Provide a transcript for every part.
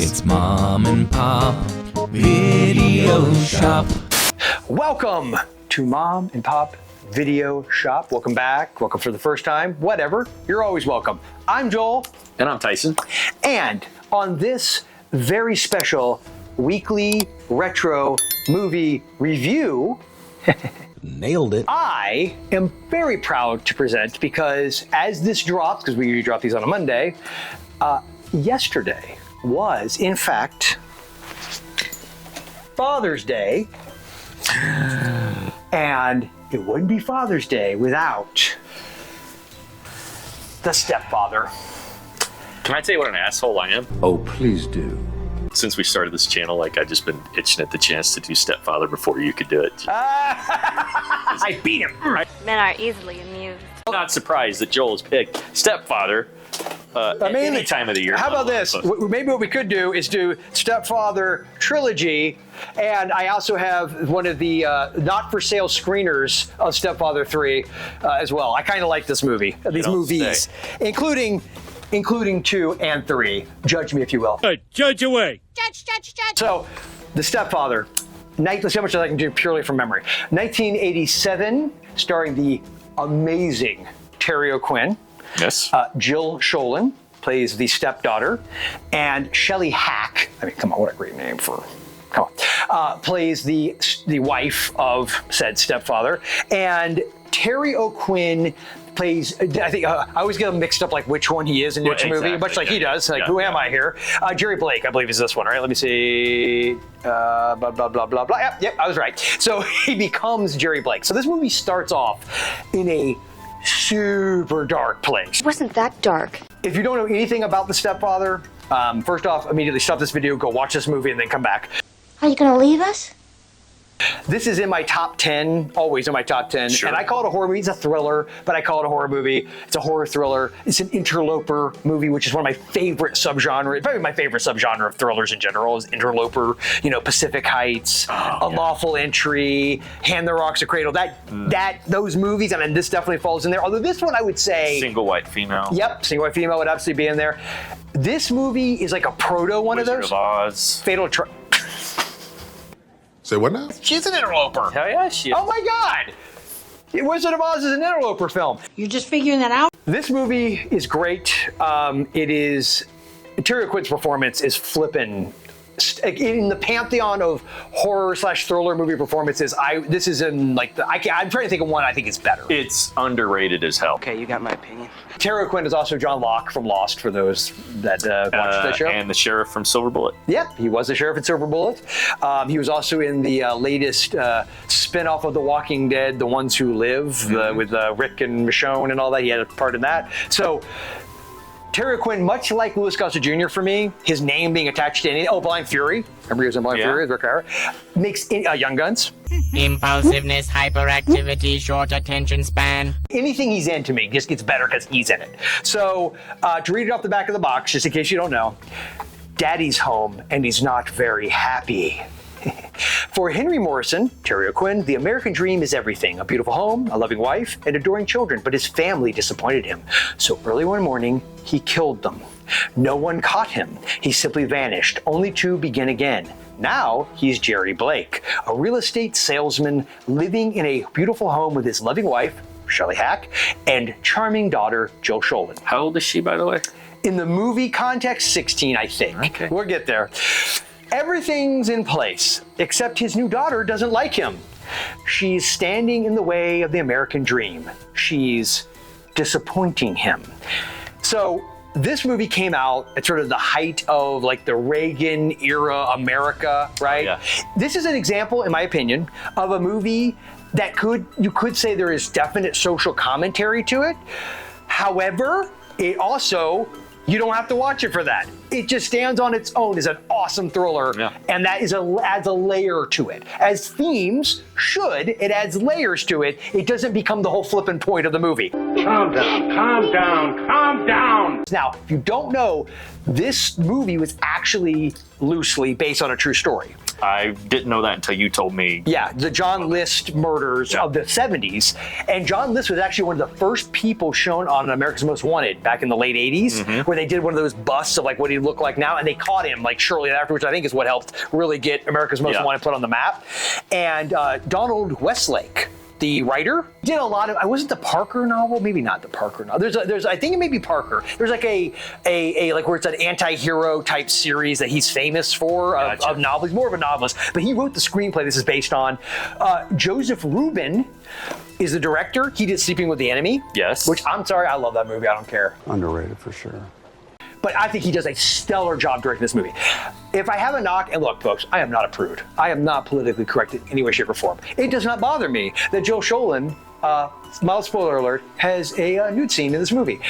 It's Mom and Pop Video Shop. Welcome to Mom and Pop Video Shop. Welcome back. Welcome for the first time. Whatever. You're always welcome. I'm Joel. And I'm Tyson. And on this very special weekly retro movie review, Nailed it. I am very proud to present because as this drops, because we usually drop these on a Monday, yesterday was, in fact, Father's Day. And it wouldn't be Father's Day without the Stepfather. Can I tell you what an asshole I am? Oh, please do. Since we started this channel, I've just been itching at the chance to do Stepfather before you could do it. I beat him. Men are easily amused. I'm not surprised that Joel has picked Stepfather any time of the year. How about this? Maybe what we could do is do Stepfather trilogy, and I also have one of the not for sale screeners of Stepfather 3 as well. I kind of like this movie, these movies, including 2 and 3. Judge me if you will. Judge away. Judge. So, The Stepfather. Let's see how much I can do purely from memory. 1987, starring the amazing Terry O'Quinn. Yes. Jill Schoelen plays the stepdaughter, and Shelley Hack, I mean, come on, what a great name for, plays the wife of said stepfather, and Terry O'Quinn plays, I think, I always get them mixed up, like which one he is in each movie, much like he does, like, who am I here? Jerry Blake, I believe, is this one, right? Let me see, blah, blah, blah, blah, blah. Yep, I was right. So he becomes Jerry Blake. So this movie starts off in a super dark place. It wasn't that dark. If you don't know anything about The Stepfather, first off, immediately stop this video, go watch this movie, and then come back. Are you gonna leave us? This is in my top 10, always in my top 10. Sure. And I call it a horror movie. It's a thriller, but I call it a horror movie. It's a horror thriller. It's an interloper movie, which is one of my favorite subgenres. Probably my favorite subgenre of thrillers in general is interloper, Pacific Heights, Unlawful Entry, Hand the Rocks a Cradle. Those movies, I mean, this definitely falls in there. Although this one I would say... Single white female. Yep, single white female would absolutely be in there. This movie is like a proto one Wizard of those. of Oz. Fatal Attraction. Say what now? She's an interloper. Hell yeah, she is. Oh my God! Wizard of Oz is an interloper film. You're just figuring that out? This movie is great. It is, Terry O'Quinn's performance is flippin'. In the pantheon of horror/thriller movie performances, this is in like I'm trying to think of one I think is better. It's underrated as hell. Okay, you got my opinion. Terry O'Quinn is also John Locke from Lost, for those that watched that show. And the sheriff from Silver Bullet. Yep, he was the sheriff in Silver Bullet. He was also in the latest spin-off of The Walking Dead, The Ones Who Live, with Rick and Michonne and all that. He had a part in that. So Terry O'Quinn, much like Louis Gossett Jr. for me, his name being attached to anything. Oh, Blind Fury. Remember he was in Blind Fury with Rick Howard. Makes Young Guns. Impulsiveness, hyperactivity, short attention span. Anything he's in to me just gets better because he's in it. So to read it off the back of the box, just in case you don't know, Daddy's home and he's not very happy. For Henry Morrison, Terry O'Quinn, the American dream is everything. A beautiful home, a loving wife, and adoring children, but his family disappointed him. So early one morning, he killed them. No one caught him. He simply vanished, only to begin again. Now he's Jerry Blake, a real estate salesman living in a beautiful home with his loving wife, Shelley Hack, and charming daughter, Jill Schoelen. How old is she, by the way? In the movie context, 16, I think. Okay. We'll get there. Everything's in place, except his new daughter doesn't like him. She's standing in the way of the American dream. She's disappointing him. So this movie came out at sort of the height of like the Reagan era America, right? Yeah. This is an example, in my opinion, of a movie that you could say there is definite social commentary to it. However, it also, you don't have to watch it for that. It just stands on its own as an awesome thriller, and that adds a layer to it. As themes should, it adds layers to it. It doesn't become the whole flippin' point of the movie. Calm down, calm down, calm down. Now, if you don't know, this movie was actually loosely based on a true story. I didn't know that until you told me. Yeah, the John List murders of the 70s. And John List was actually one of the first people shown on America's Most Wanted back in the late 80s, where they did one of those busts of like what he'd look like now, and they caught him like shortly after, which I think is what helped really get America's Most Wanted put on the map. And Donald Westlake, the writer, did a lot of. I wasn't the Parker novel, maybe not the Parker novel. There's I think it may be Parker. There's like a like where it's an anti-hero type series that he's famous for of novels. He's more of a novelist, but he wrote the screenplay this is based on. Joseph Rubin is the director. He did Sleeping with the Enemy. Yes. Which I'm sorry, I love that movie. I don't care. Underrated for sure. But I think he does a stellar job directing this movie. If I have a knock, and look, folks, I am not a prude. I am not politically correct in any way, shape, or form. It does not bother me that Joel Schoelen, mild spoiler alert, has a nude scene in this movie.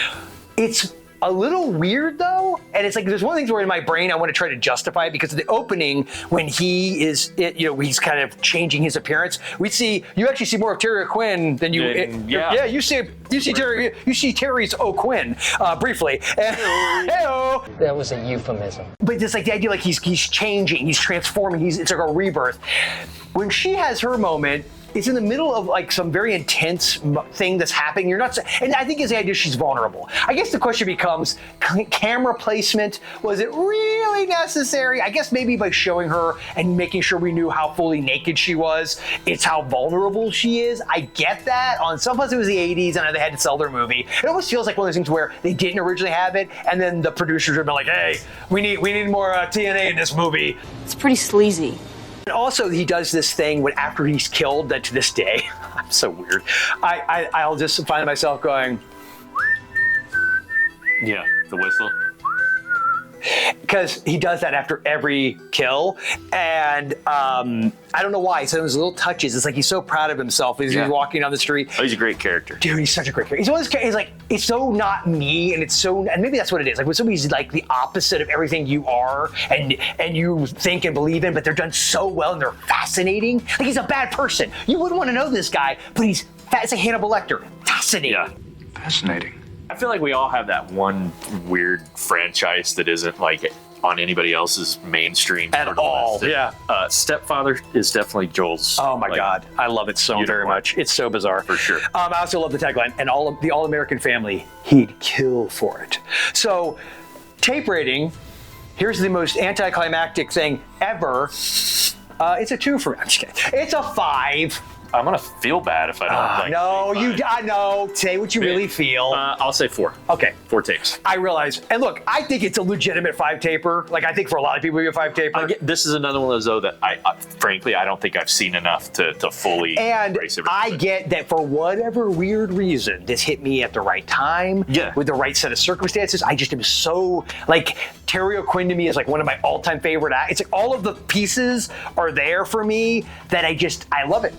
It's a little weird though, and it's like there's one of the things where in my brain I want to try to justify it because of the opening when he is, he's kind of changing his appearance. You actually see more of Terry O'Quinn than you. You see Terry's O'Quinn briefly. Hey-o. That was a euphemism. But it's like the idea, like he's changing, he's transforming, it's like a rebirth. When she has her moment, it's in the middle of like some very intense thing that's happening. And I think it's the idea she's vulnerable. I guess the question becomes camera placement. Was it really necessary? I guess maybe by showing her and making sure we knew how fully naked she was, it's how vulnerable she is. I get that. On some plus it was the 80s and they had to sell their movie. It almost feels like one of those things where they didn't originally have it and then the producers have been like, hey, we need more TNA in this movie. It's pretty sleazy. And also, he does this thing when after he's killed that to this day, I'm so weird. I'll just find myself going, Yeah, the whistle. because he does that after every kill, and I don't know why. Sometimes little touches. It's like he's so proud of himself as he's walking down the street. Oh, he's a great character. Dude, he's such a great character. He's one of those characters, like, it's so not me, and and maybe that's what it is. Like when somebody's like the opposite of everything you are, and you think and believe in, but they're done so well and they're fascinating. Like he's a bad person. You wouldn't want to know this guy, but it's like Hannibal Lecter. Fascinating. Yeah. Fascinating. I feel like we all have that one weird franchise that isn't like on anybody else's mainstream At all. Yeah. Stepfather is definitely Joel's. Oh my God, I love it so very much. It's so bizarre. For sure. I also love the tagline, and the All-American family, he'd kill for it. So, tape rating, here's the most anticlimactic thing ever. It's a 2 for me. I'm just kidding. It's a 5. I'm gonna feel bad if I don't. I know. Say what you really feel. I'll say 4. Okay. 4 tapes. I realize, and look, I think it's a legitimate 5 taper. Like I think for a lot of people, you 5 taper. This is another one of those though that I frankly I don't think I've seen enough to fully. And embrace everything. I get that for whatever weird reason, this hit me at the right time. Yeah. With the right set of circumstances. I just am so like Terry O'Quinn to me is like one of my all-time favorite acts. It's like all of the pieces are there for me that I love it.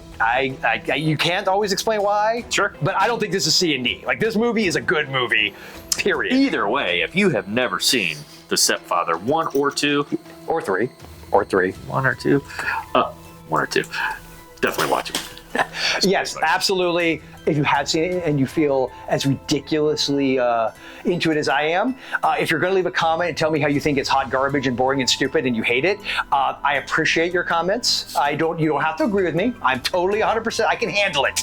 You can't always explain why. Sure. But I don't think this is C&D. Like this movie is a good movie. Period. Either way, if you have never seen The Stepfather 1 or 2 or 3 or 3, 1 or 2, 1 or 2, definitely watch it. Yes, absolutely. If you have seen it and you feel as ridiculously into it as I am, if you're going to leave a comment and tell me how you think it's hot garbage and boring and stupid and you hate it, I appreciate your comments. You don't have to agree with me. I'm totally 100%. I can handle it,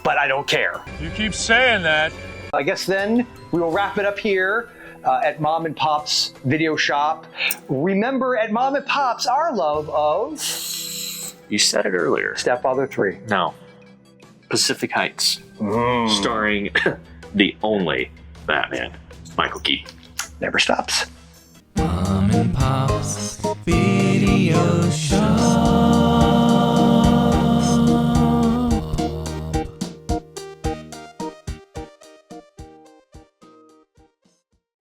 but I don't care. You keep saying that. I guess then we will wrap it up here. At Mom and Pop's video shop. Remember, at Mom and Pop's, our love of... You said it earlier. Stepfather 3. No. Pacific Heights. Starring the only Batman, Michael Keaton. Never stops. Mom and Pop.